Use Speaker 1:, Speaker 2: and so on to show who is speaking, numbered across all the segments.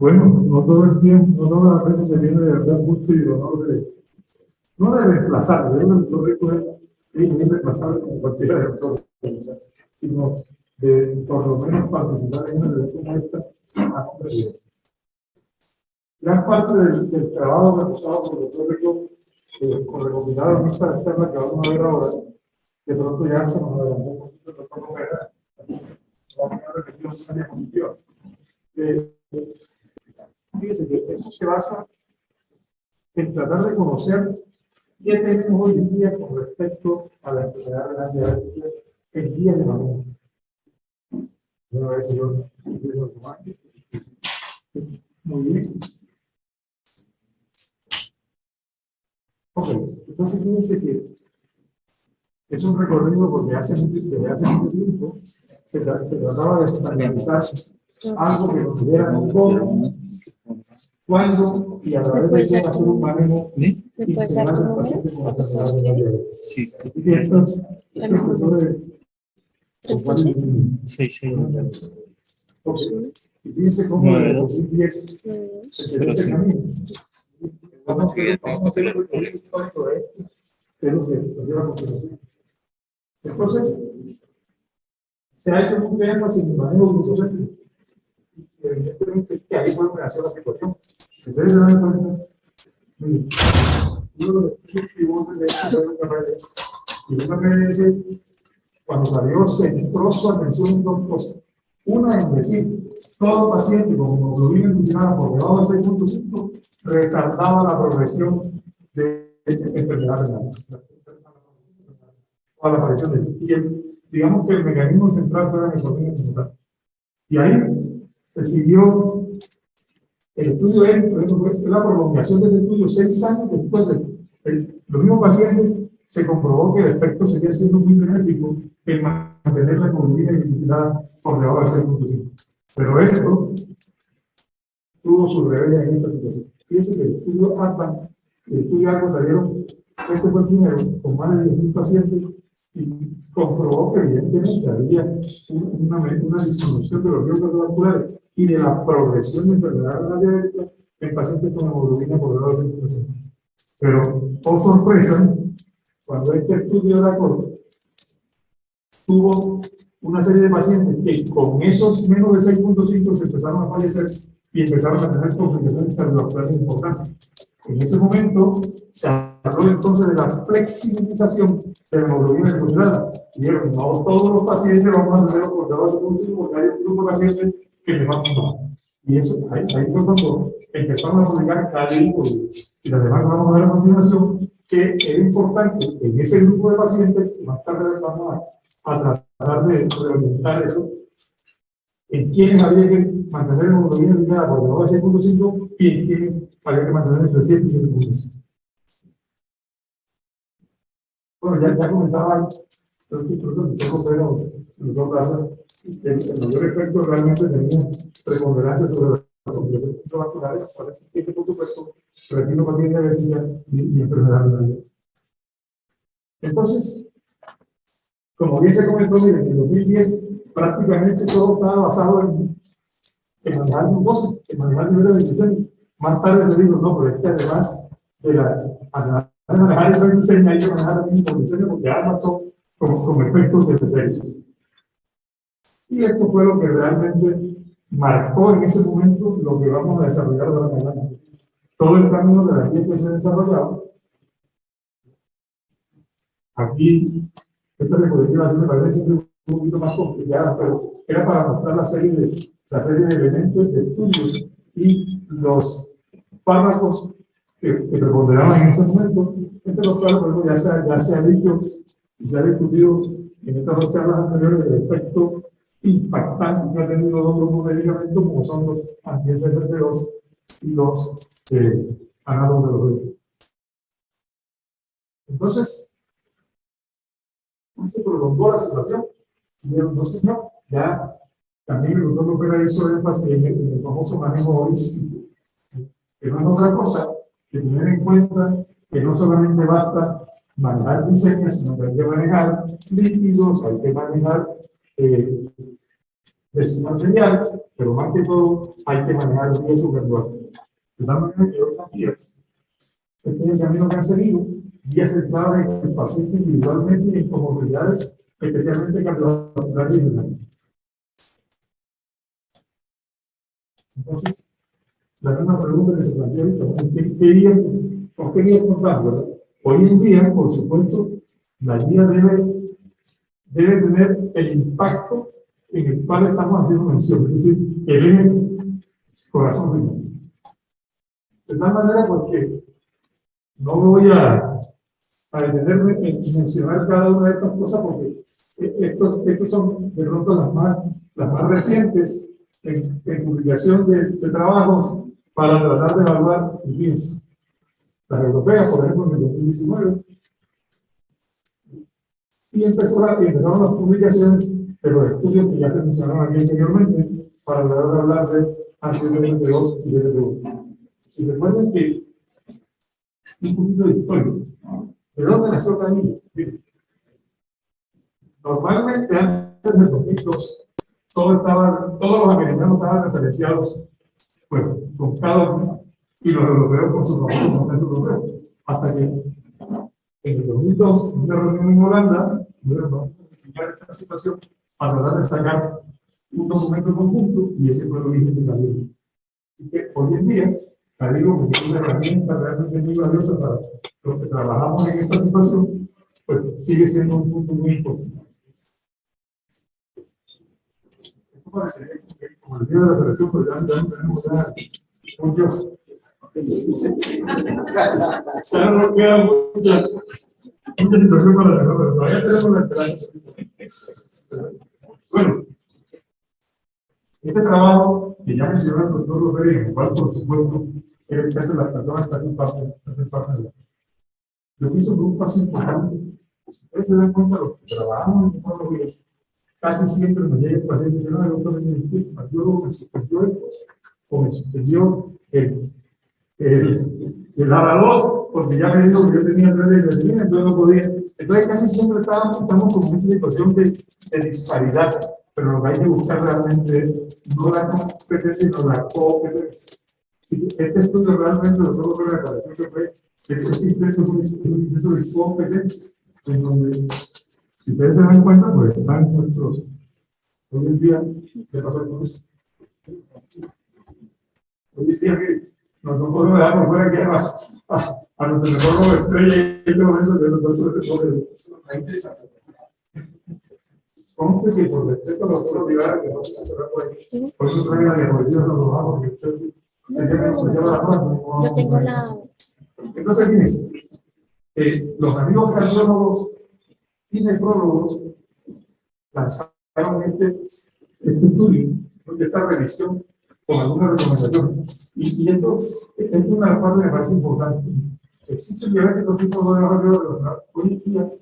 Speaker 1: Bueno, no todo el tiempo, no todas las veces se tiene de verdad gusto y honor no de reemplazar, yo no recuerdo es reemplazable como cualquiera de otros, sino de por lo menos participar en una reunión como esta a nombre de Dios. Gran parte del trabajo realizado por el público con recopilado en esta charla que vamos a ver ahora, de pronto ya se nos adelantó un poquito de forma general, vamos a repetir una diapositiva. Fíjense que eso se basa en tratar de conocer qué tenemos hoy en día con respecto a la enfermedad renal diabética en días de mañana. Voy a ver si yo muy bien. Ok, entonces fíjense que es un recorrido porque desde hace mucho tiempo se trataba de estandarizar algo que nos diera cómo, cuándo y a través de qué hacer un manejo integral del paciente con enfermedad renal diabética. Sí. Así que estos profesores.
Speaker 2: 6.
Speaker 1: Ok, y fíjense cómo en el 2010 se dio este camino. Vamos a hacer el recorrido histórico de esto, que es lo que nos lleva a continuación. Entonces, se ha hecho mucho énfasis en el manejo glucoséptico. Evidentemente, que ahí fue donde nació la situación. Ustedes se dan cuenta, miren, uno de los tributos de esta fue una PDS. Y una PDS, cuando salió, centró su atención en dos cosas. Una es decir, todo paciente con hemoglobina glucosilada por debajo de 6.5 retardaba la progresión de enfermedad renal. A la aparición de digamos que el mecanismo central fue la hemoglobina central. Y ahí se siguió el estudio fue la prolongación del estudio 6 años después de los mismos pacientes. Se comprobó que el efecto seguía siendo muy benéfico en mantener la hemoglobina glucosilada por debajo de 6.5. Pero esto tuvo su revés en esta situación. Fíjense que el estudio ATLAN y el estudio ARCO salieron, este fue el primero, con más de 10.000 pacientes, y comprobó que evidentemente había una disminución de los riesgos cardiovasculares y de la progresión de enfermedad renal diabética en pacientes con hemoglobina por debajo de 6.5. Pero, por sorpresa, cuando este estudio de ARCO tuvo una serie de pacientes que con esos menos de 6.5 se empezaron a fallecer y empezaron a tener complicaciones cardiovasculares importantes. En ese momento se habló entonces de la flexibilización de la hemoglobina glucosilada. Y dijeron, no todos los pacientes vamos a tener por debajo de 6.5 porque hay un grupo de pacientes que les va a tomar. Y eso, ahí fue cuando empezaron a publicar cada grupo y las demás vamos a ver a continuación que era importante en ese grupo de pacientes, más tarde vamos a tratar de orientar eso, en quienes había que mantener la hemoglobina glucosilada por debajo de 6.5 y en quienes había que mantener entre 7 y 7.5. Bueno, ya comentaba, creo que los dos casos, el mayor efecto realmente tenía preponderancia sobre las complicaciones vasculares, parece que por supuesto, retinopatía diabética y enfermedad renal. Entonces, como bien se comentó, miren, en el 2010 prácticamente todo estaba basado en manejar glucosa, en manejar niveles de glicemia. Más tarde se dijo, no, pero es que además de manejar esa glicemia hay que manejar la misma glicemia porque ambas son con efectos de defensa. Y esto fue lo que realmente marcó en ese momento lo que vamos a desarrollar ahora en adelante. Todo el camino de la guía que se ha desarrollado. Aquí, esta diapositiva me parece un poquito más complicada, pero era para mostrar la serie de elementos de estudios y los fármacos que preponderaban en ese momento. Entre los cuales ya se ha dicho y se ha discutido en estas dos charlas anteriores el efecto impactante que ha tenido otros medicamentos como son los anti-SGLT2 y los análogos de los otros. Entonces, se prolongó la situación. No, señor, ya también el doctor Lopera hizo énfasis en el famoso manejo holístico, que no es otra cosa que tener en cuenta que no solamente basta manejar glicemia, sino que hay que manejar lípidos, hay que manejar material, pero más que todo hay que manejar el riesgo gradual. De tal manera que otras vías, este es el camino que han seguido, vías centradas en el paciente individualmente y en comodidades, especialmente cardiovasculares y renales. Entonces, la misma pregunta que se plantea ahorita, ¿con qué guía contar, verdad? Hoy en día, por supuesto, la guía debe tener el impacto en el cual estamos haciendo mención, es decir, el eje corazón final. De tal manera, porque no voy a detenerme en mencionar cada una de estas cosas, porque estos son de pronto las más recientes en publicación de trabajos para tratar de evaluar, fíjense, las europeas, por ejemplo, en el 2019, y empezaron las publicaciones de los estudios que ya se mencionaron aquí anteriormente para tratar de hablar de anti-DMT2 y DMT1. Y recuerden que un poquito de historia. ¿De dónde nació Canilla? Normalmente antes del 2002 todos los americanos estaban referenciados pues, con cada uno y los europeos con sus famosos europeos. Hasta que en el 2002, en una reunión en Holanda, pudieron identificar esta situación para tratar de sacar un documento conjunto y ese fue el origen de Caligo. Así que hoy en día, Caligo es una herramienta realmente muy valiosa para los que trabajamos en esta situación, pues sigue siendo un punto muy importante. Esto parecería como el día de la operación, pero ya tenemos muchos. Ya no queda mucha situación para la pero todavía tenemos la esperanza. Bueno, este trabajo que ya mencionó el doctor López, en el cual, por supuesto, el caso de las personas que hacen parte de la. Yo pienso que un paso importante, si ustedes se dan cuenta, los que trabajamos en oncología, casi siempre nos llega el paciente y dice, no, el doctor me suspendió esto, o me suspendió el ARA2, porque ya me dijo que yo tenía 3 de insulina, entonces no podía. Entonces casi siempre estamos como en esa situación de disparidad, pero lo que hay que buscar realmente es no la competencia, sino la competencia. Este estudio realmente lo tengo que ver, que fue que existe un instituto de competencia, en donde, si ustedes se dan cuenta, pues están nuestros, hoy en día, ¿qué pasa con eso? Hoy en día, no podemos dejar por fuera que a nuestro mejor estrella y este momento de nosotros es interesante. ¿Cómo que por respeto a los otros privados que no se cerrar por ahí? Por eso traigo la diapositiva, no lo hago, porque usted
Speaker 2: yo tengo la.
Speaker 1: Entonces, fíjense, los amigos cardiólogos y nefrólogos lanzaron este estudio, esta revisión con algunas recomendaciones. Y esto es una parte que me parece importante. Existe el diabético tipo 2 de la hoy en día,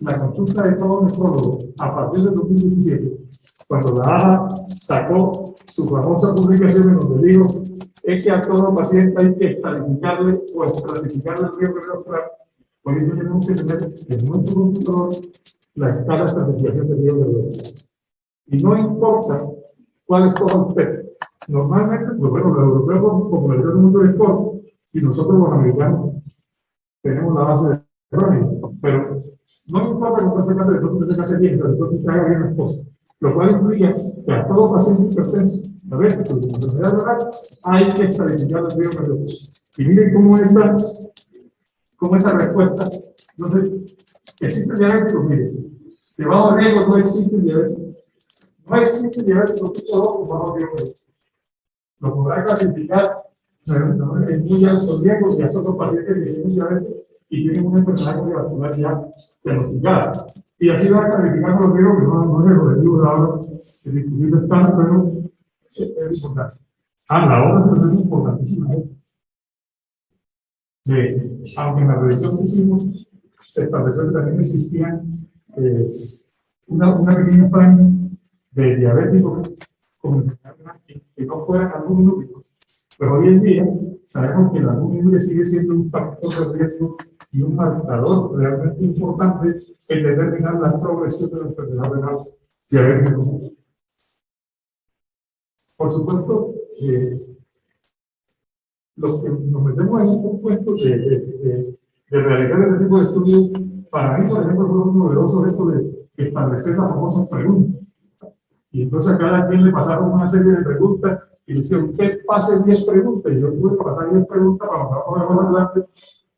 Speaker 1: la consulta de todos los nefrólogos a partir del 2017, cuando la AHA sacó su famosa publicación en donde dijo es que a todo paciente hay que estadificarle o estratificarle el riesgo cardiovascular, hoy en día tenemos que tener en nuestro computador la escala de estratificación del riesgo cardiovascular. Y no importa cuál escoja usted. Normalmente, pues bueno, los europeos popularizan mucho el sport y nosotros los americanos tenemos la base de errónea. Pero no importa cómo se case, después que se case bien, pero después que haga bien las cosas. Lo cual implica que a todo paciente hipertenso, a ver, con enfermedad renal, hay que estabilizar el riesgo cardiovascular. Y miren cómo esta respuesta, entonces, existe diabético, miren, de bajo riesgo no existe diabético. No existe diabético tipo 2 con bajo riesgo. Lo podrá clasificar en muy alto riesgo y a otros pacientes que tienen diabetes y tienen una enfermedad cardiovascular ya diagnosticada. Y así va a calificar los riesgos, que no es el objetivo de ahora de discutir tanto, pero es importante. La otra es importantísima. Aunque en la revisión que hicimos se estableció que también existían una pequeña franja de diabéticos con que no fueran alumnúricos. Pero hoy en día sabemos que la alumnúrica sigue siendo un factor de riesgo y un marcador realmente importante en determinar la progresión de la enfermedad renal diabética. Por supuesto, los que nos metemos en estos puestos de realizar este tipo de estudios, para mí, por ejemplo, fue muy novedoso esto de establecer las famosas preguntas. Y entonces a cada quien le pasaron una serie de preguntas y dice, usted pase 10 preguntas, y yo tuve que pasar 10 preguntas para pasar por adelante,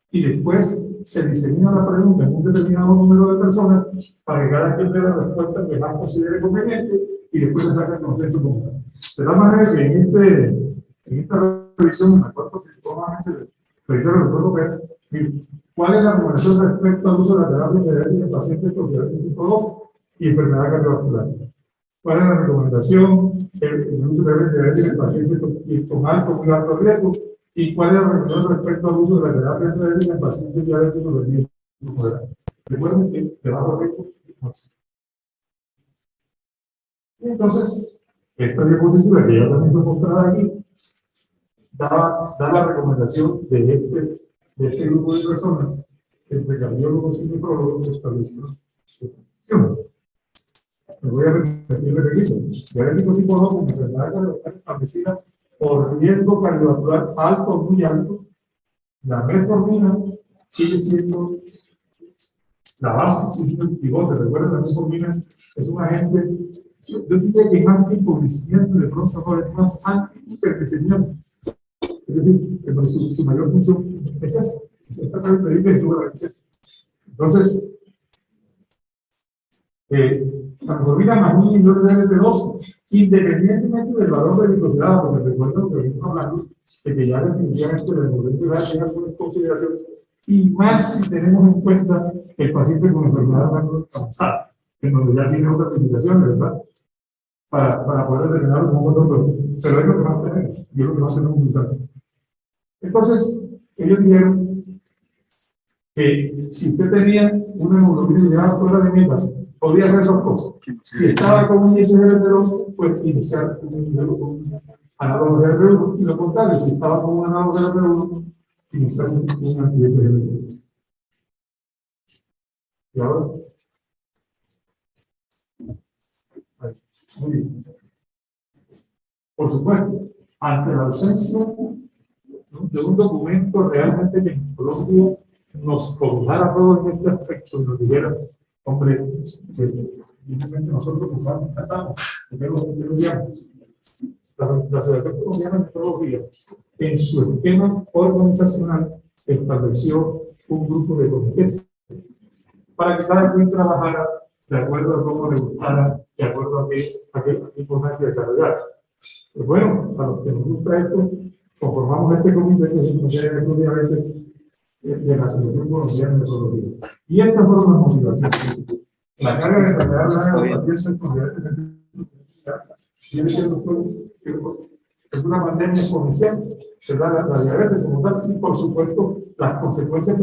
Speaker 1: y después se diseña la pregunta en un determinado número de personas para que cada quien dé la respuesta que más considere conveniente y después se saca el consenso común. De tal manera que en esta revisión, me acuerdo que probablemente recuerdo ver cuál es la recomendación respecto al uso de la terapia diabética en pacientes con diabetes tipo 2 y enfermedad cardiovascular. ¿Cuál es la recomendación el uso de la terapia diabética en pacientes con alto o muy alto riesgo? ¿Y cuál es la recomendación respecto al uso de la terapia diabética en pacientes diabéticos de riesgo moderado? Recuerden que de bajo riesgo es. Y entonces, esta diapositiva que ya también fue mostrada aquí, da la recomendación de este grupo de personas entre cardiólogos y nefrólogos establecidos. Me voy a repetir. Diabético tipo 2 con enfermedad cardiovascular establecida por riesgo cardiovascular alto o muy alto. La metformina sigue siendo la base, sigue siendo el pivote. Recuerden, la metformina es un agente, yo diría que más anti-empobrecimiento, de pronto no es más anti-hiperglicemiento. Es decir, que su mayor función es esa. Esta característica que tuvo la receta. Entonces, la metformina más un inhibidor de DLT2, independientemente del valor de glucosidad, porque recuerdo que venimos hablando de que ya definitivamente la glucosidad tiene algunas consideraciones, y más si tenemos en cuenta el paciente con enfermedad avanzada, en donde ya tiene otras limitaciones, ¿verdad? Para poder determinar un otro, pero es lo que más tenemos, y es lo que más tenemos usando. Entonces, ellos dijeron que si usted tenía una hemoglobina llegada fuera de metas, podría hacer dos cosas. Si estaba con un ISGLT2, pues iniciar un análogo de R1, y lo contrario, si estaba con un análogo de R1, iniciar un anti-ISGLT2. Y ahora, muy bien. Por supuesto, ante la ausencia de un documento realmente que en Colombia nos cobijara todo en este aspecto y nos dijera, hombre, evidentemente nosotros nos vamos casamos, porque lo digamos. La Asociación Colombiana de Nefrología, en su esquema organizacional, estableció un grupo de comités para que cada quien trabajara de acuerdo a cómo le gustara, de acuerdo a qué importancia desarrollar. Pues bueno, a los que nos gusta esto, conformamos este comité que se considera de la Asociación Colombiana de Nefrología. Y estas fueron las motivaciones. La carga de enfermedad de la pacientes con tiene es una pandemia exponencial, ¿verdad? La diabetes como tal, y por supuesto las consecuencias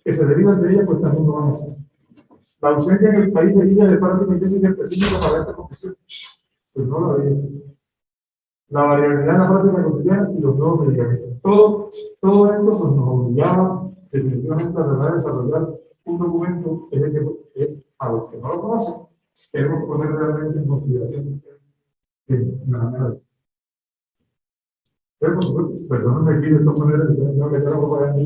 Speaker 1: que se derivan de ella, pues también lo van a hacer. La ausencia en el país de guía de práctica específica para esta condición, pues no la veía. La variabilidad en la práctica cotidiana y los nuevos medicamentos. Todo esto pues, nos obligaba definitivamente a tratar de desarrollar un documento que es a los que no lo conocen, queremos poner realmente en consideración la manera de. Perdónenme aquí de esta manera que tengo que hacer algo para el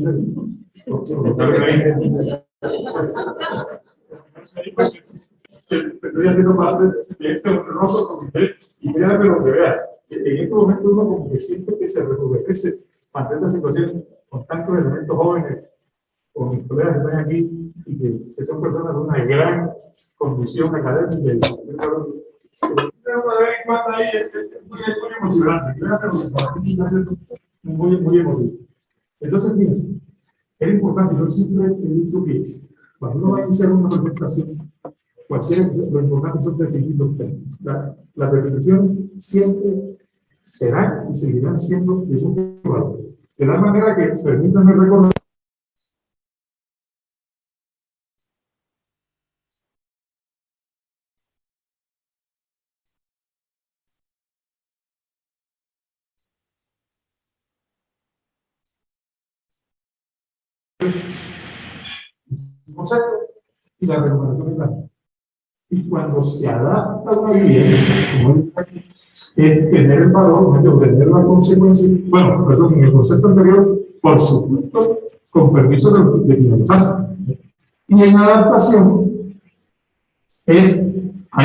Speaker 1: estoy haciendo parte de este honroso comité y mira que lo que vea. En este momento uno como que siente que se rejuvenece ante esta situación con tantos elementos jóvenes, con mis colegas que están aquí y que son personas de una gran condición académica y muy emocionante, muy emotivo. Entonces, fíjense, es importante, yo siempre he dicho que cuando uno va a iniciar una presentación, lo importante son definir los temas. Las definiciones siempre serán y seguirán siendo de un valor. De la manera que, permítanme recordar, concepto y la recomendación de la. Y cuando se adapta a una vivienda, como dice aquí, es tener el valor, de obtener la consecuencia, bueno, perdón, en el concepto anterior, por supuesto, con permiso de quien lo hace. Y en adaptación, ahí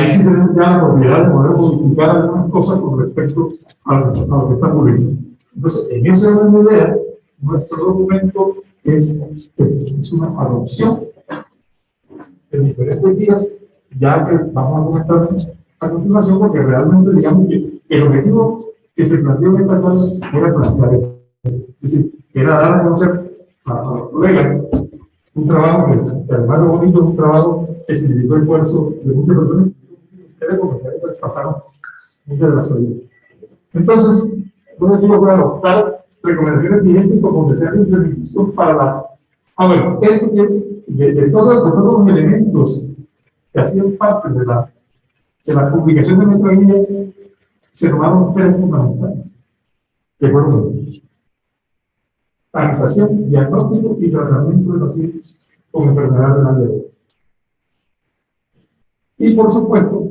Speaker 1: sí tenemos ya la propiedad de poder modificar algunas cosas con respecto a lo que está publicado. Entonces, en ese orden de idea, nuestro documento es una adopción de diferentes días, ya que vamos a comentar a continuación, porque realmente digamos que el objetivo que se planteó en esta clase era plantear esto. Es decir, era dar a conocer a los colegas un trabajo que además lo bonito es un trabajo que significó el esfuerzo de muchas personas. Ustedes como ustedes pasaron muchas de las oídas. Entonces, un objetivo fue adoptar recomendaciones vigentes como que sean de implementación para la... bueno, esto de todos los elementos que hacían parte de la publicación de nuestra guía, se tomaron tres fundamentales. De acuerdo, organización, diagnóstico y tratamiento de pacientes con enfermedad renal diabética. Y por supuesto,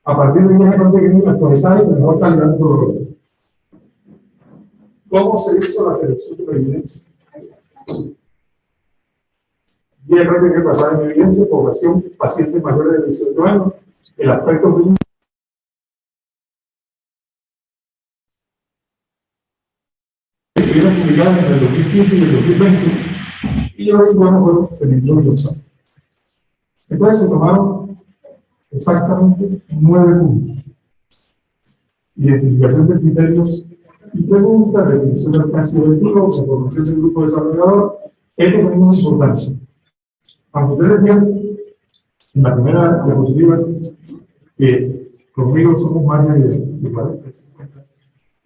Speaker 1: a partir de ellas hemos actualizar y mejor calidad de todo. ¿Cómo se hizo la selección de la evidencia? Bien, prácticamente basada en evidencia, población, pacientes mayores de 18 años, el aspecto clínico. Estuvieron publicadas en el 2015 y el 2020, y los informes fueron emitidos en el. Entonces se tomaron exactamente 9 puntos. Identificación de criterios y preguntas, definición del alcance objetivo, formación del grupo desarrollador. Esto también es importante. Aunque ustedes vean en la primera diapositiva que conmigo somos más de 40, 50,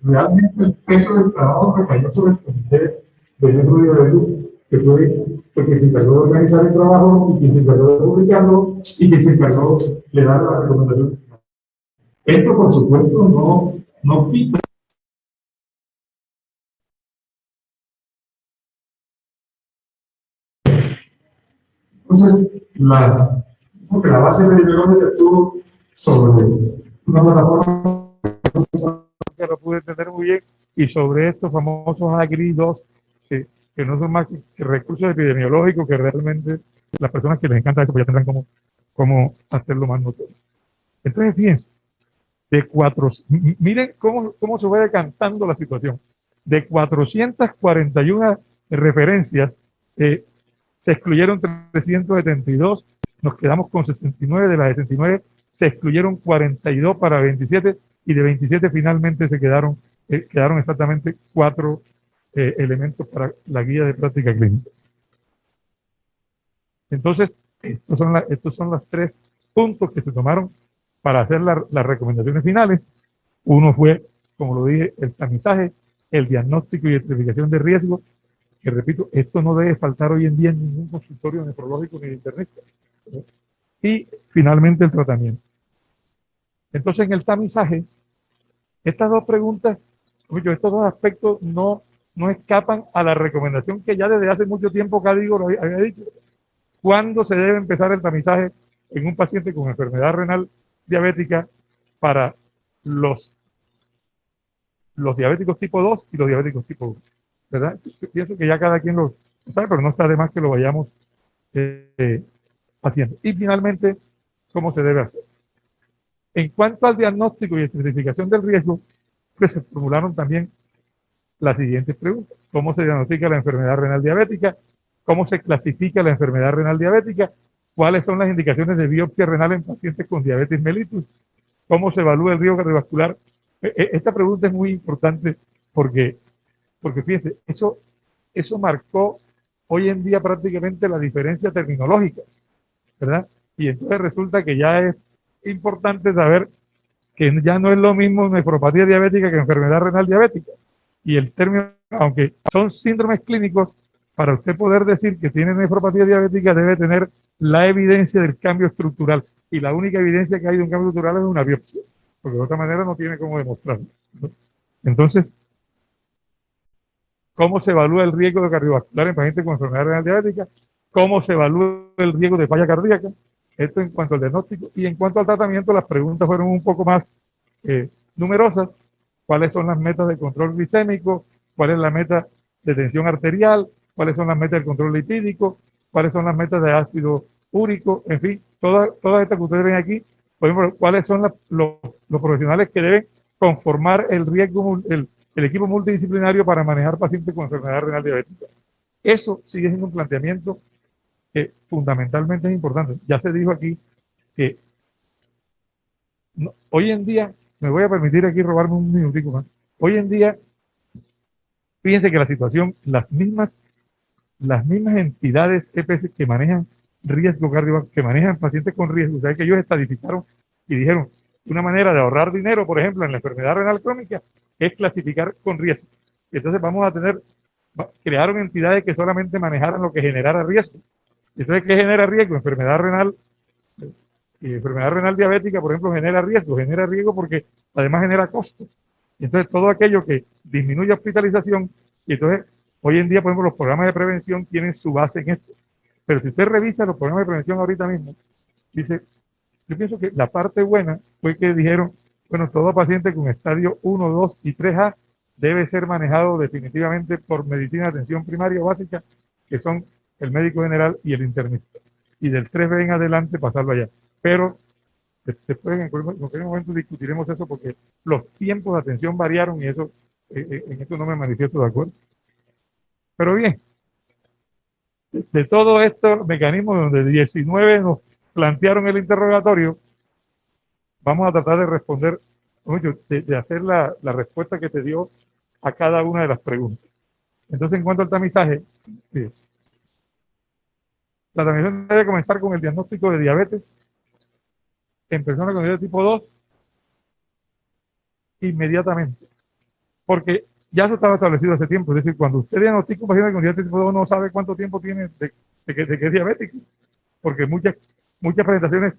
Speaker 1: realmente el peso del trabajo recayó sobre el comité de Rodrigo de Luz, que fue porque se encargó de organizar el trabajo y quien se encargó de publicarlo y quien se encargó de dar la recomendación. Esto, por supuesto, no quita. Entonces, la base de biología estuvo sobre una plataforma que lo pude entender muy bien, y sobre estos famosos AGRI-2, que no son más que recursos epidemiológicos que realmente las personas que les encanta esto pues ya tendrán cómo hacerlo más notorio. Entonces, fíjense, miren cómo se va decantando la situación. De 441 referencias, se excluyeron 372, nos quedamos con 69, de las 69 se excluyeron 42 para 27, y de 27 finalmente se quedaron exactamente 4 elementos para la guía de práctica clínica. Entonces, estos son los 3 puntos que se tomaron para hacer las recomendaciones finales. Uno fue, como lo dije, el tamizaje, el diagnóstico y identificación de riesgo, que repito, esto no debe faltar hoy en día en ningún consultorio nefrológico ni de internet. Y finalmente el tratamiento. Entonces, en el tamizaje, estas 2 preguntas, estos 2 aspectos no escapan a la recomendación que ya desde hace mucho tiempo Cadigo lo había dicho. ¿Cuándo se debe empezar el tamizaje en un paciente con enfermedad renal diabética para los diabéticos tipo 2 y los diabéticos tipo 1? ¿Verdad? Yo pienso que ya cada quien lo sabe, pero no está de más que lo vayamos haciendo. Y finalmente, ¿cómo se debe hacer? En cuanto al diagnóstico y identificación del riesgo, pues se formularon también las siguientes preguntas. ¿Cómo se diagnostica la enfermedad renal diabética? ¿Cómo se clasifica la enfermedad renal diabética? ¿Cuáles son las indicaciones de biopsia renal en pacientes con diabetes mellitus? ¿Cómo se evalúa el riesgo cardiovascular? Esta pregunta es muy importante porque fíjense, eso marcó hoy en día prácticamente la diferencia terminológica, ¿verdad? Y entonces resulta que ya es importante saber que ya no es lo mismo nefropatía diabética que enfermedad renal diabética. Y el término, aunque son síndromes clínicos, para usted poder decir que tiene nefropatía diabética debe tener la evidencia del cambio estructural. Y la única evidencia que hay de un cambio estructural es una biopsia, porque de otra manera no tiene cómo demostrarlo, ¿no? Entonces, ¿cómo se evalúa el riesgo de cardiovascular en pacientes con enfermedad renal diabética? ¿Cómo se evalúa el riesgo de falla cardíaca?
Speaker 2: Esto en cuanto al diagnóstico. Y en cuanto al tratamiento, las preguntas fueron un poco más numerosas. ¿Cuáles son las metas de control glicémico? ¿Cuál es la meta de tensión arterial? ¿Cuáles son las metas del control lipídico? ¿Cuáles son las metas de ácido úrico? En fin, todas estas que ustedes ven aquí. Por ejemplo, ¿cuáles son los profesionales que deben conformar el riesgo, el equipo multidisciplinario para manejar pacientes con enfermedad renal diabética? Eso sigue siendo un planteamiento que fundamentalmente es importante. Ya se dijo aquí que hoy en día, me voy a permitir aquí robarme un minutico más, hoy en día, fíjense que la situación, las mismas entidades EPS que manejan riesgo cardiovascular, que manejan pacientes con riesgo, o sea, que ellos estadificaron y dijeron, una manera de ahorrar dinero, por ejemplo, en la enfermedad renal crónica, es clasificar con riesgo. Y entonces crearon entidades que solamente manejaran lo que generara riesgo. Entonces, ¿qué genera riesgo? Enfermedad renal y enfermedad renal diabética, por ejemplo, genera riesgo porque además genera costos. Entonces, todo aquello que disminuye hospitalización, y entonces, hoy en día, por ejemplo, los programas de prevención tienen su base en esto. Pero si usted revisa los programas de prevención ahorita mismo, dice, yo pienso que la parte buena fue que dijeron, bueno, todo paciente con estadio 1, 2 y 3A debe ser manejado definitivamente por medicina de atención primaria o básica, que son el médico general y el internista. Y del 3B en adelante pasarlo allá. Pero después en cualquier momento discutiremos eso porque los tiempos de atención variaron y eso en eso no me manifiesto de acuerdo. Pero bien, de todo estos mecanismos donde 19 nos plantearon el interrogatorio, vamos a tratar de responder, de hacer la respuesta que se dio a cada una de las preguntas. Entonces, en cuanto al tamizaje, sí, la tamización debe comenzar con el diagnóstico de diabetes en personas con diabetes tipo 2 inmediatamente, porque ya eso estaba establecido hace tiempo. Es decir, cuando usted diagnostica un paciente con diabetes tipo 2, no sabe cuánto tiempo tiene de que es diabético, porque muchas presentaciones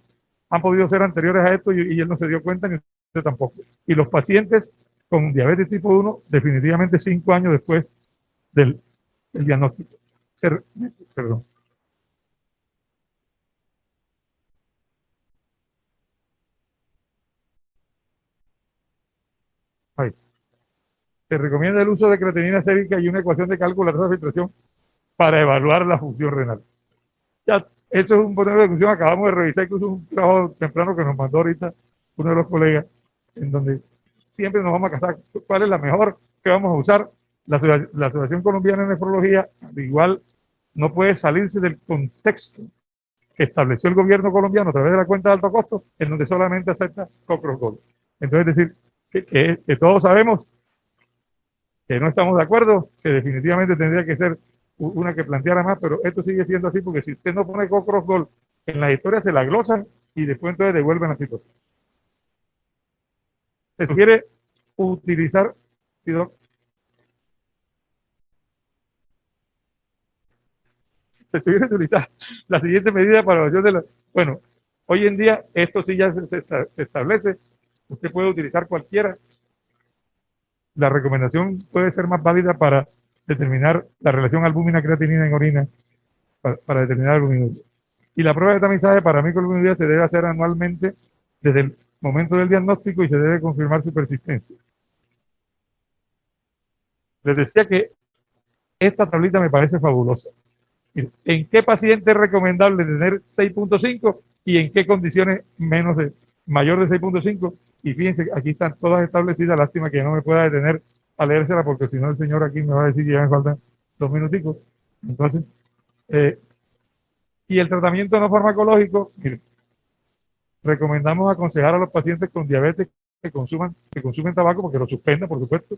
Speaker 2: han podido ser anteriores a esto y él no se dio cuenta ni usted tampoco. Y los pacientes con diabetes tipo 1, definitivamente 5 años después del diagnóstico. Perdón. Ahí. Se recomienda el uso de creatinina sérica y una ecuación de cálculo de la filtración para evaluar la función renal. Ya, eso es un punto de discusión. Acabamos de revisar incluso un trabajo temprano que nos mandó ahorita uno de los colegas, en donde siempre nos vamos a casar cuál es la mejor que vamos a usar. La Asociación Colombiana de Nefrología, al igual, no puede salirse del contexto que estableció el gobierno colombiano a través de la cuenta de alto costo, en donde solamente acepta Cocros Gold. Entonces, es decir, que todos sabemos que no estamos de acuerdo, que definitivamente tendría que ser una que planteara más, pero esto sigue siendo así porque si usted no pone Cocros Gold en la historia, se la glosan y después entonces devuelven la situación. Se sugiere utilizar, se sugiere utilizar la siguiente medida para la evaluación de la... Bueno, hoy en día esto sí ya se establece, usted puede utilizar cualquiera. La recomendación puede ser más válida para determinar la relación albúmina-creatinina en orina, para determinar albuminuria. Y la prueba de tamizaje para microalbuminuria se debe hacer anualmente desde el momento del diagnóstico y se debe confirmar su persistencia. Les decía que esta tablita me parece fabulosa. ¿En qué paciente es recomendable tener 6.5 y en qué condiciones mayor de 6.5? Y fíjense, aquí están todas establecidas. Lástima que no me pueda detener a leérsela porque si no el señor aquí me va a decir que ya me faltan 2 minuticos. Entonces, y el tratamiento no farmacológico, mire, recomendamos aconsejar a los pacientes con diabetes que consumen tabaco, porque lo suspendan, por supuesto.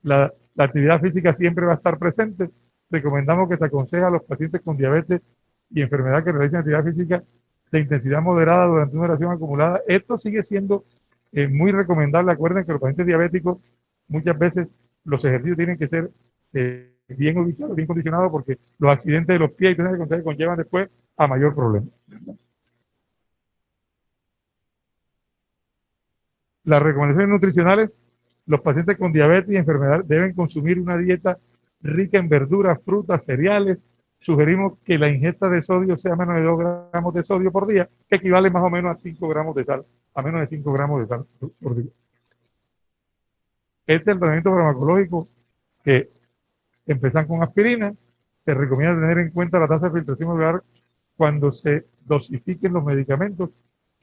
Speaker 2: La actividad física siempre va a estar presente. Recomendamos que se aconseje a los pacientes con diabetes y enfermedad que realicen actividad física de intensidad moderada durante una duración acumulada. Esto sigue siendo muy recomendable. Acuerden que los pacientes diabéticos muchas veces los ejercicios tienen que ser bien ubicados, bien condicionados, porque los accidentes de los pies y tener que conllevan después a mayor problema. Las recomendaciones nutricionales: los pacientes con diabetes y enfermedad deben consumir una dieta rica en verduras, frutas, cereales, sugerimos que la ingesta de sodio sea menos de 2 gramos de sodio por día, que equivale más o menos a 5 gramos de sal, a menos de 5 gramos de sal por día. Este es el tratamiento farmacológico que empiezan con aspirina. Se recomienda tener en cuenta la tasa de filtración alveolar cuando se dosifiquen los medicamentos,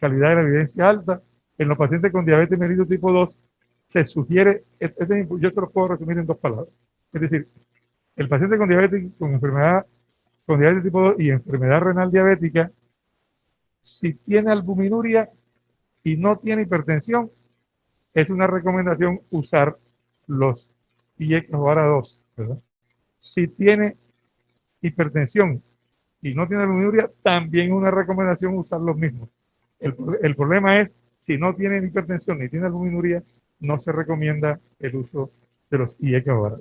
Speaker 2: calidad de la evidencia alta. En los pacientes con diabetes mellitus tipo 2 se sugiere, yo te lo puedo resumir en 2 palabras. Es decir, el paciente con diabetes tipo 2 y enfermedad renal diabética, si tiene albuminuria y no tiene hipertensión, es una recomendación usar los IECA-2, ¿verdad? Si tiene hipertensión y no tiene albuminuria, también es una recomendación usar los mismos. El problema es, si no tiene hipertensión ni tiene albuminuria, no se recomienda el uso de los IECA-2.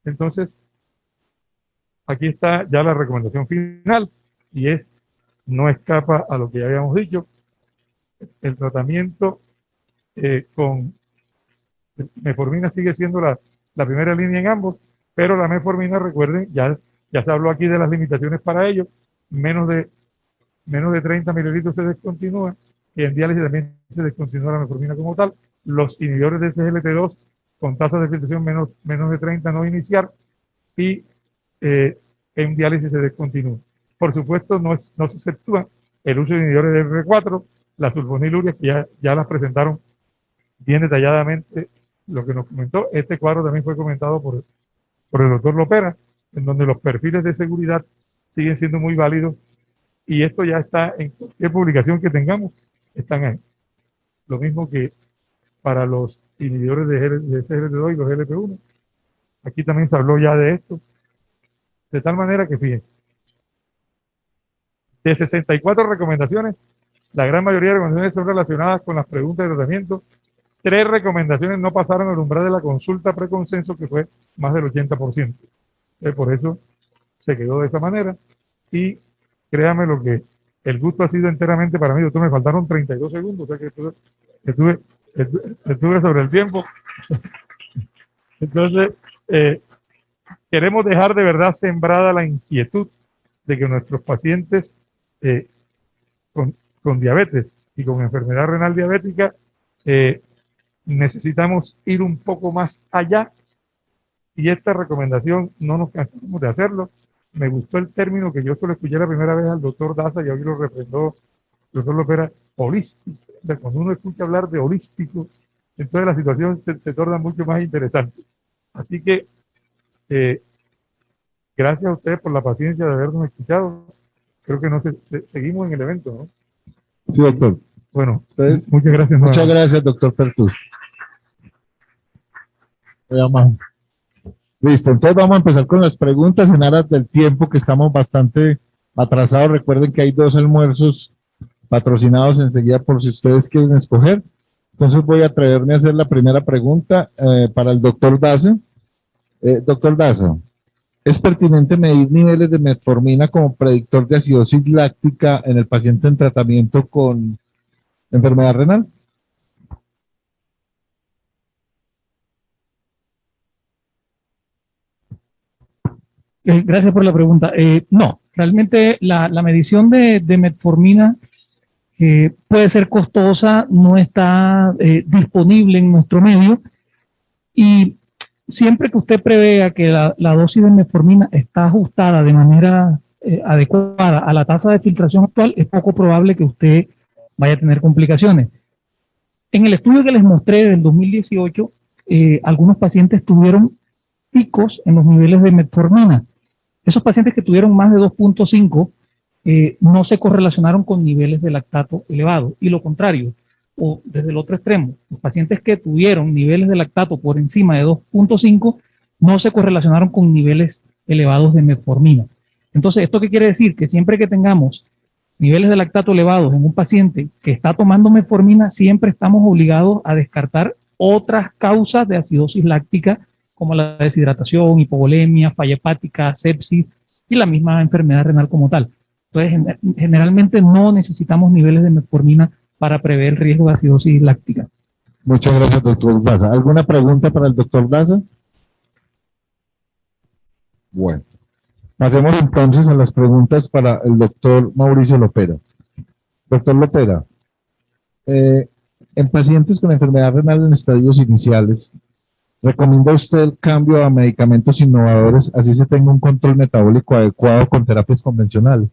Speaker 2: Entonces, aquí está ya la recomendación final, y no escapa a lo que ya habíamos dicho. El tratamiento con metformina sigue siendo la primera línea en ambos, pero la metformina, recuerden, ya se habló aquí de las limitaciones para ello, menos de 30 mililitros se descontinúa, y en diálisis también se descontinúa la metformina como tal. Los inhibidores de SGLT2 con tasas de filtración menos de 30 no iniciar, y en diálisis se descontinúa. Por supuesto, no se exceptúa el uso de inhibidores de R4, las sulfonilurias, que ya las presentaron bien detalladamente lo que nos comentó. Este cuadro también fue comentado por el doctor Lopera, en donde los perfiles de seguridad siguen siendo muy válidos, y esto ya está en cualquier publicación que tengamos, están ahí. Lo mismo que para los inhibidores de SGLT2 y los GLP-1. Aquí también se habló ya de esto, de tal manera que, fíjense, de 64 recomendaciones, la gran mayoría de recomendaciones son relacionadas con las preguntas de tratamiento. 3 recomendaciones no pasaron el umbral de la consulta preconsenso, que fue más del 80%. Por eso se quedó de esa manera. Y créame lo que el gusto ha sido enteramente para mí. Doctor, me faltaron 32 segundos, o sea que estuve sobre el tiempo. Entonces, queremos dejar de verdad sembrada la inquietud de que nuestros pacientes con diabetes y con enfermedad renal diabética necesitamos ir un poco más allá, y esta recomendación no nos cansamos de hacerlo. Me gustó el término que yo solo escuché la primera vez al doctor Daza, y hoy lo refrendó el doctor Lopera: holístico. Cuando uno escucha hablar de holístico, entonces la situación se torna mucho más interesante. Así que gracias a ustedes por la paciencia de habernos escuchado. Creo que seguimos en el evento, ¿no?
Speaker 3: Sí, doctor.
Speaker 2: Bueno,
Speaker 3: Entonces,
Speaker 2: muchas gracias.
Speaker 3: Muchas gracias, doctor Pertus. Listo, entonces vamos a empezar con las preguntas en aras del tiempo, que estamos bastante atrasados. Recuerden que hay 2 almuerzos patrocinados enseguida por si ustedes quieren escoger. Entonces voy a atreverme a hacer la primera pregunta para el doctor Daza. Doctor Daza, ¿es pertinente medir niveles de metformina como predictor de acidosis láctica en el paciente en tratamiento con enfermedad renal?
Speaker 4: Gracias por la pregunta. No, realmente la medición de metformina puede ser costosa, no está disponible en nuestro medio, y siempre que usted prevea que la dosis de metformina está ajustada de manera adecuada a la tasa de filtración actual, es poco probable que usted vaya a tener complicaciones. En el estudio que les mostré del 2018, algunos pacientes tuvieron picos en los niveles de metformina. Esos pacientes que tuvieron más de 2.5 no se correlacionaron con niveles de lactato elevados, y lo contrario, o desde el otro extremo, los pacientes que tuvieron niveles de lactato por encima de 2.5 no se correlacionaron con niveles elevados de metformina. Entonces, ¿esto qué quiere decir? Que siempre que tengamos niveles de lactato elevados en un paciente que está tomando metformina, siempre estamos obligados a descartar otras causas de acidosis láctica, como la deshidratación, hipovolemia, falla hepática, sepsis y la misma enfermedad renal como tal. Entonces, generalmente no necesitamos niveles de metformina para prever el riesgo de acidosis láctica.
Speaker 3: Muchas gracias, doctor Daza. ¿Alguna pregunta para el doctor Daza? Bueno, pasemos entonces a las preguntas para el doctor Mauricio Lopera. Doctor Lopera, en pacientes con enfermedad renal en estadios iniciales, ¿recomienda usted el cambio a medicamentos innovadores, así se tenga un control metabólico adecuado con terapias convencionales?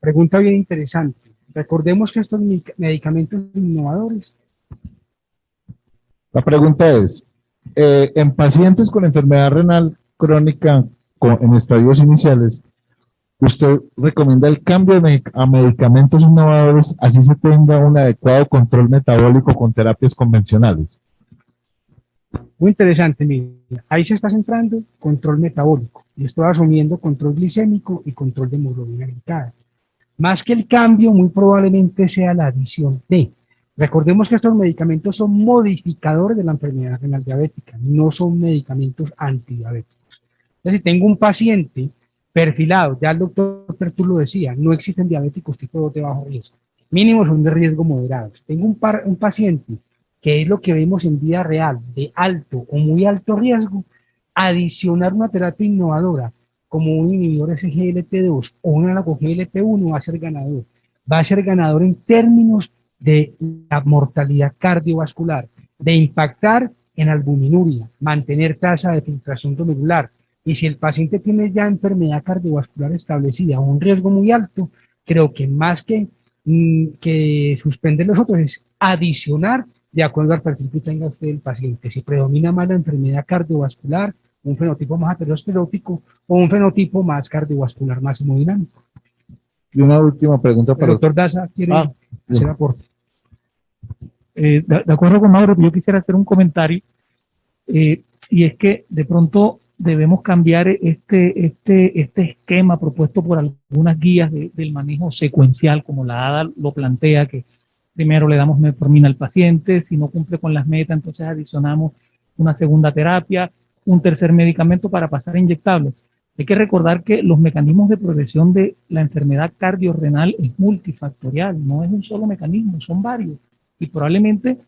Speaker 5: Pregunta bien interesante. Recordemos que estos medicamentos innovadores.
Speaker 3: La pregunta es, en pacientes con enfermedad renal crónica en estadios iniciales, ¿usted recomienda el cambio a medicamentos innovadores, así se tenga un adecuado control metabólico con terapias convencionales?
Speaker 5: Muy interesante, mira. Ahí se está centrando control metabólico. Y estoy asumiendo control glicémico y control de hemoglobina glicada. Más que el cambio, muy probablemente sea la adición de. Recordemos que estos medicamentos son modificadores de la enfermedad renal diabética, no son medicamentos antidiabéticos. Entonces, si tengo un paciente perfilado, ya el doctor Pertus lo decía, no existen diabéticos tipo 2 de bajo riesgo, mínimo son de riesgo moderado. Tengo un paciente que es lo que vemos en vida real, de alto o muy alto riesgo, adicionar una terapia innovadora como un inhibidor SGLT2 o un análogo GLP1 va a ser ganador. Va a ser ganador en términos de la mortalidad cardiovascular, de impactar en albuminuria, mantener tasa de filtración glomerular. Y si el paciente tiene ya enfermedad cardiovascular establecida o un riesgo muy alto, creo que más que suspender los otros es adicionar de acuerdo al perfil que tenga usted el paciente. Si predomina más la enfermedad cardiovascular, un fenotipo más aterosclerótico o un fenotipo más cardiovascular, más hemodinámico.
Speaker 3: Y una última pregunta
Speaker 5: El
Speaker 3: para
Speaker 5: doctor Daza quiere hacer aporte.
Speaker 4: De acuerdo con Mauro, yo quisiera hacer un comentario, y es que de pronto debemos cambiar este esquema propuesto por algunas guías del manejo secuencial, como la ADA lo plantea, que primero le damos metformina al paciente, si no cumple con las metas, entonces adicionamos una segunda terapia, un tercer medicamento para pasar a inyectable. Hay que recordar que los mecanismos de progresión de la enfermedad cardiorrenal es multifactorial, no es un solo mecanismo, son varios. Y probablemente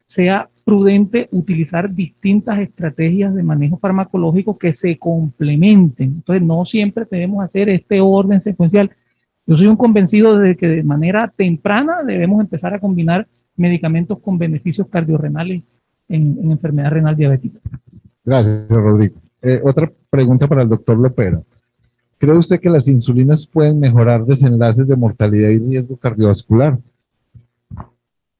Speaker 4: sea prudente utilizar distintas estrategias de manejo farmacológico que se complementen. Entonces, no siempre debemos hacer este orden secuencial. Yo soy un convencido de que de manera temprana debemos empezar a combinar medicamentos con beneficios cardiorrenales en enfermedad renal diabética.
Speaker 3: Gracias, Rodrigo. Otra pregunta para el doctor Lopera. ¿Cree usted que las insulinas pueden mejorar desenlaces de mortalidad y riesgo cardiovascular?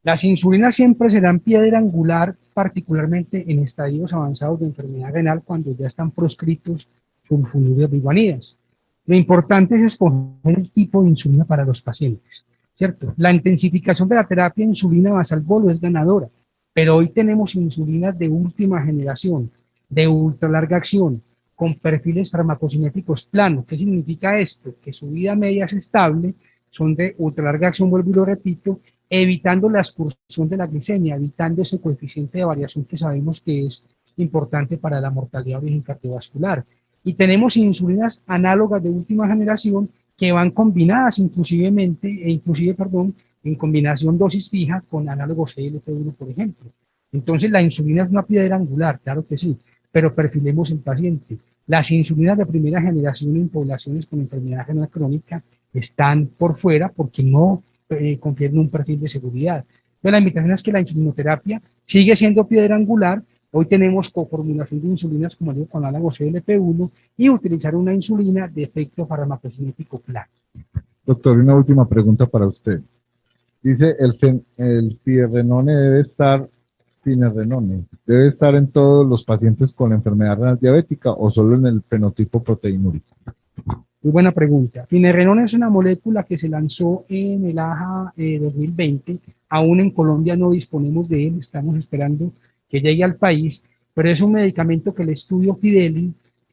Speaker 5: Las insulinas siempre serán piedra angular, particularmente en estadios avanzados de enfermedad renal, cuando ya están proscritos sulfonilureas biguanidas. Lo importante es escoger el tipo de insulina para los pacientes, ¿cierto? La intensificación de la terapia de insulina basal bolo es ganadora, pero hoy tenemos insulinas de última generación, de ultra larga acción, con perfiles farmacocinéticos planos. ¿Qué significa esto? Que su vida media es estable, son de ultra larga acción, vuelvo y lo repito, evitando la excursión de la glicemia, evitando ese coeficiente de variación que sabemos que es importante para la mortalidad de origen cardiovascular. Y tenemos insulinas análogas de última generación que van combinadas inclusive en combinación dosis fija con análogos GLP1, por ejemplo. Entonces la insulina es una piedra angular, claro que sí, pero perfilemos el paciente. Las insulinas de primera generación en poblaciones con enfermedad renal crónica están por fuera porque no confieren un perfil de seguridad. Entonces la invitación es que la insulinoterapia sigue siendo piedra angular. Hoy tenemos coformulación de insulinas, como digo, con análogo GLP1 y utilizar una insulina de efecto farmacocinético plano.
Speaker 3: Doctor, una última pregunta para usted. Dice, el finerenone debe estar en todos los pacientes con enfermedad renal diabética o solo en el fenotipo proteinúrico.
Speaker 5: Muy buena pregunta. Finerenone es una molécula que se lanzó en el AJA 2020. Aún en Colombia no disponemos de él, estamos esperando que llegue al país, pero es un medicamento que el estudio Fidelity,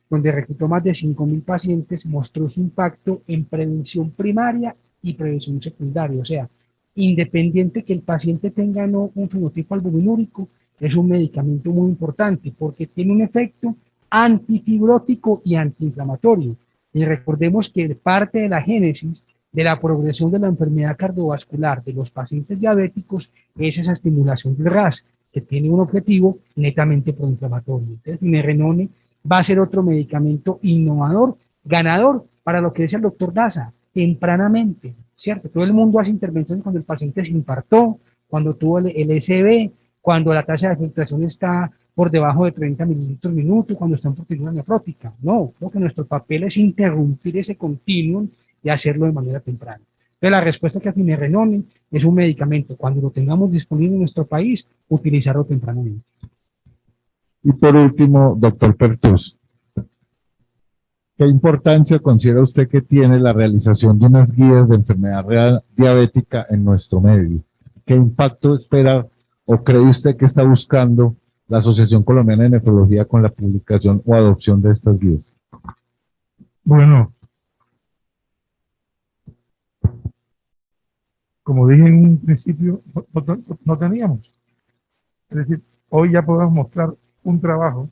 Speaker 5: donde reclutó más de 5.000 pacientes, mostró su impacto en prevención primaria y prevención secundaria. O sea, independiente que el paciente tenga no un fenotipo albuminúrico, es un medicamento muy importante porque tiene un efecto antifibrótico y antiinflamatorio. Y recordemos que parte de la génesis de la progresión de la enfermedad cardiovascular de los pacientes diabéticos es esa estimulación del RAS, que tiene un objetivo netamente proinflamatorio. Entonces, finerenone va a ser otro medicamento innovador, ganador, para lo que decía el doctor Daza, tempranamente, ¿cierto? Todo el mundo hace intervenciones cuando el paciente se infartó, cuando tuvo el SB, cuando la tasa de filtración está por debajo de 30 mililitros minuto, cuando está en proteína nefrótica. No, creo que nuestro papel es interrumpir ese continuum y hacerlo de manera temprana. Entonces, la respuesta que a finerenone es un medicamento. Cuando lo tengamos disponible en nuestro país, utilizarlo tempranamente.
Speaker 3: Y por último, doctor Pertus, ¿qué importancia considera usted que tiene la realización de unas guías de enfermedad real diabética en nuestro medio? ¿Qué impacto espera o cree usted que está buscando la Asociación Colombiana de Nefrología con la publicación o adopción de estas guías?
Speaker 2: Bueno, como dije en un principio, no teníamos. Es decir, hoy ya podemos mostrar un trabajo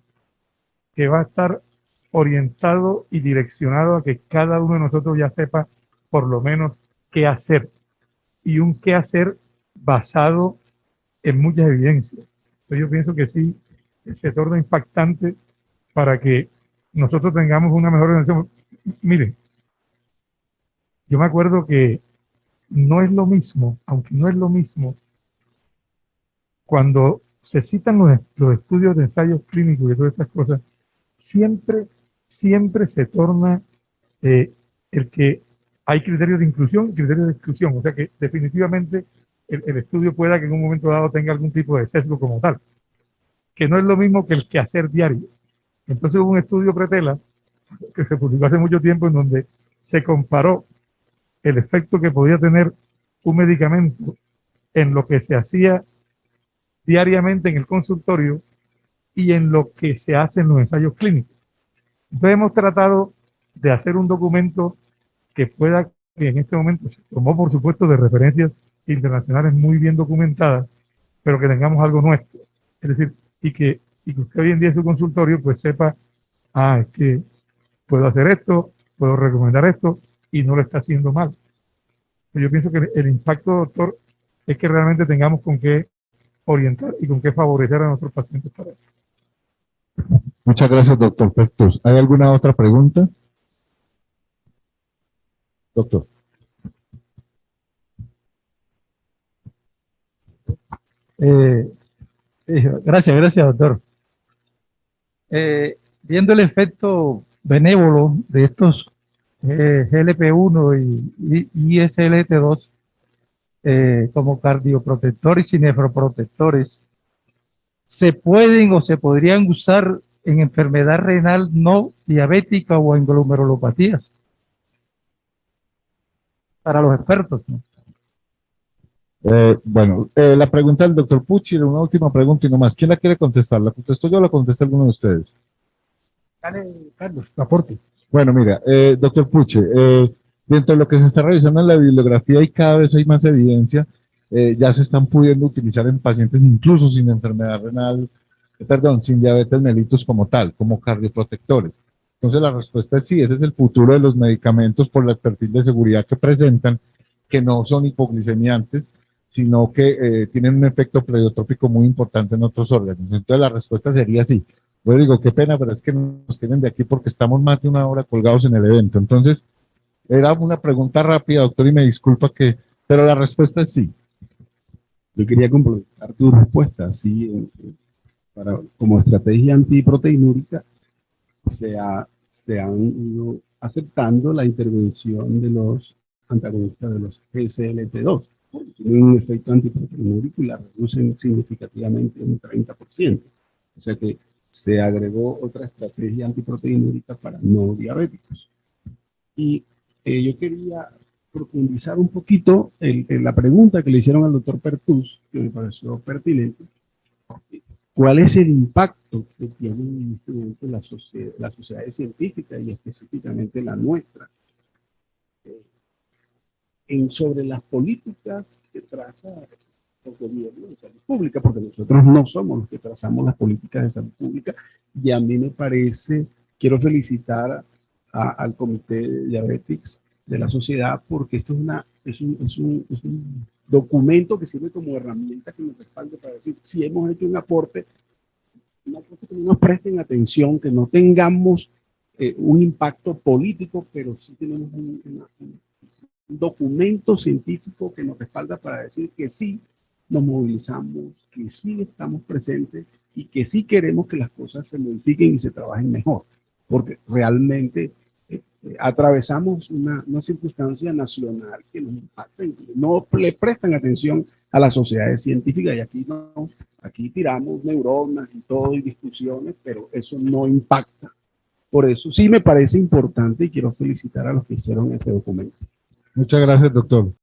Speaker 2: que va a estar orientado y direccionado a que cada uno de nosotros ya sepa por lo menos qué hacer. Y un qué hacer basado en muchas evidencias. Entonces yo pienso que sí, se torna impactante para que nosotros tengamos una mejor organización. Miren, yo me acuerdo que no es lo mismo, aunque no es lo mismo, cuando se citan los estudios de ensayos clínicos y todas estas cosas, siempre se torna el que hay criterios de inclusión y criterios de exclusión. O sea que definitivamente el estudio pueda que en un momento dado tenga algún tipo de sesgo como tal, que no es lo mismo que el quehacer diario. Entonces hubo un estudio pretela que se publicó hace mucho tiempo en donde se comparó el efecto que podía tener un medicamento en lo que se hacía diariamente en el consultorio y en lo que se hace en los ensayos clínicos. Entonces hemos tratado de hacer un documento que pueda, que en este momento se tomó por supuesto de referencias internacionales muy bien documentadas, pero que tengamos algo nuestro. Es decir, y que usted hoy en día en su consultorio pues sepa, es que puedo hacer esto, puedo recomendar esto y no lo está haciendo mal. Yo pienso que el impacto, doctor, es que realmente tengamos con qué orientar y con qué favorecer a nuestros pacientes para eso.
Speaker 3: Muchas gracias, doctor Pertus. ¿Hay alguna otra pregunta? Doctor.
Speaker 4: Gracias, doctor. Viendo el efecto benévolo de estos GLP-1 y ISLT2 como cardioprotectores y nefroprotectores, ¿se pueden o se podrían usar en enfermedad renal no diabética o en glomerulopatías? Para los expertos, ¿no?
Speaker 3: La pregunta del doctor Pucci, una última pregunta y no más. ¿Quién la quiere contestar? ¿La contesto yo o la contesta alguno de ustedes?
Speaker 5: Dale, Carlos, aporte.
Speaker 3: Bueno, mira, doctor Pucci, dentro de lo que se está revisando en la bibliografía y cada vez hay más evidencia, ya se están pudiendo utilizar en pacientes incluso sin enfermedad renal, sin diabetes mellitus como tal, como cardioprotectores. Entonces la respuesta es sí, ese es el futuro de los medicamentos por el perfil de seguridad que presentan, que no son hipoglicemiantes, sino que tienen un efecto pleiotrópico muy importante en otros órganos. Entonces la respuesta sería sí. Yo digo, qué pena, pero es que nos tienen de aquí porque estamos más de una hora colgados en el evento. Entonces, era una pregunta rápida, doctor, y me disculpa pero la respuesta es sí.
Speaker 6: Yo quería complementar tu respuesta. Sí, como estrategia antiproteinúrica se han ido aceptando la intervención de los antagonistas de los SLT2, porque tienen un efecto antiproteinúrico y la reducen significativamente un 30%. O sea que se agregó otra estrategia antiproteinúrica para no diabéticos. Y yo quería profundizar un poquito en la pregunta que le hicieron al doctor Pertus, que me pareció pertinente. ¿Cuál es el impacto que tiene en este momento la sociedad científica y específicamente la nuestra sobre las políticas que traza el gobierno de salud pública? Porque nosotros no somos los que trazamos las políticas de salud pública, y a mí me parece, quiero felicitar al Comité de Diabetics de la sociedad, porque esto es un documento que sirve como herramienta que nos respalde para decir si hemos hecho un aporte una cosa que no nos presten atención, que no tengamos un impacto político, pero sí tenemos un documento científico que nos respalda para decir que sí nos movilizamos, que sí estamos presentes y que sí queremos que las cosas se modifiquen y se trabajen mejor, porque realmente atravesamos una circunstancia nacional que nos impacta, no le prestan atención a las sociedades científicas y aquí no, aquí tiramos neuronas y todo y discusiones, pero eso no impacta. Por eso sí me parece importante y quiero felicitar a los que hicieron este documento.
Speaker 3: Muchas gracias, doctor.